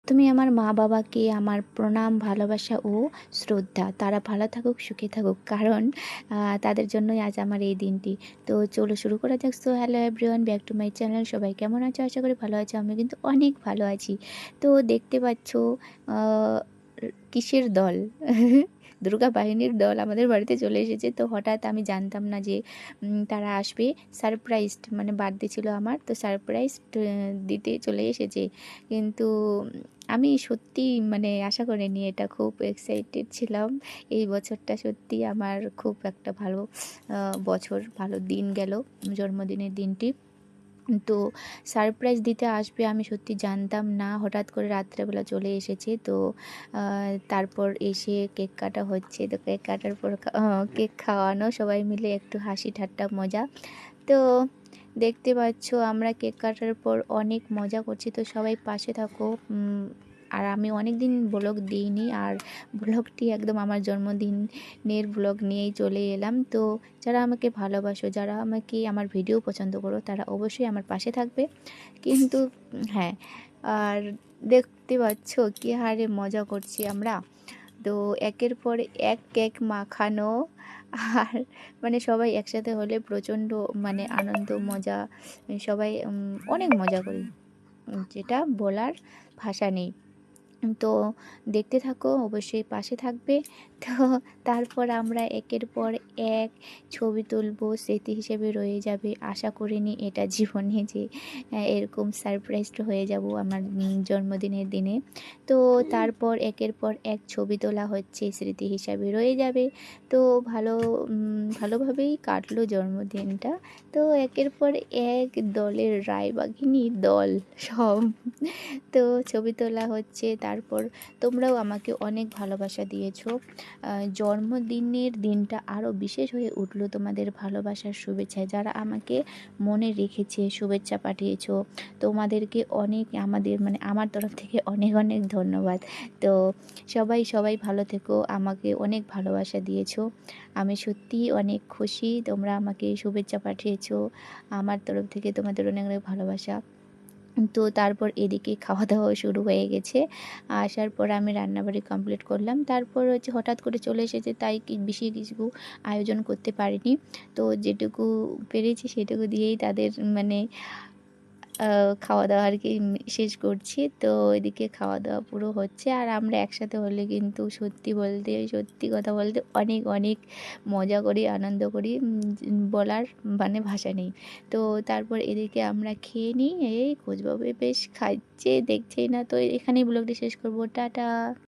প্রথমে আমার মা বাবাকে আমার প্রণাম, ভালোবাসা ও শ্রদ্ধা। তারা ভালো থাকুক, সুখে থাকুক। কারণ তাদের জন্যই আজ আমার এই দিনটি। তো চলো শুরু করা যাক। So hello everyone, back to my channel. সবাই কেমন আছো? আশা করি ভালো আছো। আমি কিন্তু অনেক ভালো আছি। তো দেখতে পাচ্ছ আ কিসের দল? দুর্গা বাহিনীর দল আমাদের বাড়িতে চলে এসেছে। তো হঠাৎ আমি জানতাম না যে তারা আসবে। সারপ্রাইজড মানে বার্থডে ছিল আমার। তো সারপ্রাইজ দিতে চলে এসেছে। কিন্তু আমি সত্যিই মানে আশা করিনি এটা। খুব এক্সাইটেড ছিলাম। এই বছরটা সত্যিই আমার খুব একটা ভালো বছর, ভালো দিন গেল জন্মদিনের দিনটি। তো সারপ্রাইজ দিতে আসবে আমি সত্যি জানতাম না। হঠাৎ করে রাত্রেবেলা চলে এসেছে। তো তারপর এসে কেক কাটা হচ্ছে। তো কেক কাটার পর কেক খাওয়ানো, সবাই মিলে একটু হাসি ঠাট্টা মজা। তো দেখতে পাচ্ছ আমরা কেক কাটার পর অনেক মজা করছি। তো সবাই পাশে থাকো। আর আমি অনেক দিন ব্লগ দিইনি, আর ব্লগটি একদম আমার জন্মদিনের ব্লগ নিয়েই চলে এলাম। তো যারা আমাকে ভালোবাসো, যারা আমাকে আমার ভিডিও পছন্দ করো, তারা অবশ্যই আমার পাশে থাকবে। কিন্তু হ্যাঁ, আর দেখতে পাচ্ছ কি হারে মজা করছি আমরা। তো একের পর এক কেক মাখানো, আর মানে সবাই একসাথে হলে প্রচণ্ড মানে আনন্দ মজা, সবাই অনেক মজা করি, যেটা বলার ভাষা নেই। তো দেখতে থাকো, অবশ্যই পাশে থাকবে। তো তারপর আমরা একের পর এক ছবি তুলবো, স্মৃতি হিসেবে রয়ে যাবে। আশা করিনি এটা জীবনে যে এরকম সারপ্রাইজড হয়ে যাব আমার জন্মদিনের দিনে। তো তারপর একের পর এক ছবি তোলা হচ্ছে, স্মৃতি হিসাবে রয়ে যাবে। তো ভালোভাবেই কাটলো জন্মদিনটা। তো একের পর এক দলের রায়বাঘিনী দল সব, তো ছবি তোলা হচ্ছে। তারপর তোমরাও আমাকে অনেক ভালোবাসা দিয়েছো। জন্মদিনের দিনটা আরও বিশেষ হয়ে উঠলো তোমাদের ভালোবাসার শুভেচ্ছায়। যারা আমাকে মনে রেখেছে, শুভেচ্ছা পাঠিয়েছো, তোমাদেরকে অনেক আমাদের মানে আমার তরফ থেকে অনেক অনেক ধন্যবাদ। তো সবাই ভালো থেকো। আমাকে অনেক ভালোবাসা দিয়েছো, আমি সত্যিই অনেক খুশি। তোমরা আমাকে শুভেচ্ছা পাঠিয়েছো, আমার তরফ থেকে তোমাদের অনেক অনেক ভালোবাসা। তো তারপর এদিকে খাওয়া দাওয়া শুরু হয়ে গেছে। আসার পর আমি রান্নাবাড়ি কমপ্লিট করলাম। তারপর হচ্ছে হঠাৎ করে চলে এসেছে, তাই বেশি কিছু আয়োজন করতে পারিনি। তো যেটুকু পেরেছি সেটুকু দিয়েই তাদের মানে খাওয়া দাওয়া আর কি শেষ করছি। তো এদিকে খাওয়া দাওয়া পুরো হচ্ছে, আর আমরা একসাথে হলে কিন্তু সত্যি কথা বলতে অনেক অনেক মজা করি, আনন্দ করি, বলার মানে ভাষা নেই। তো তারপর এদিকে আমরা খেয়ে নিই। এই খোঁজবাবু বেশ খাচ্ছে, দেখছেই না। তো এখানেই ব্লগটি শেষ করব। টাটা।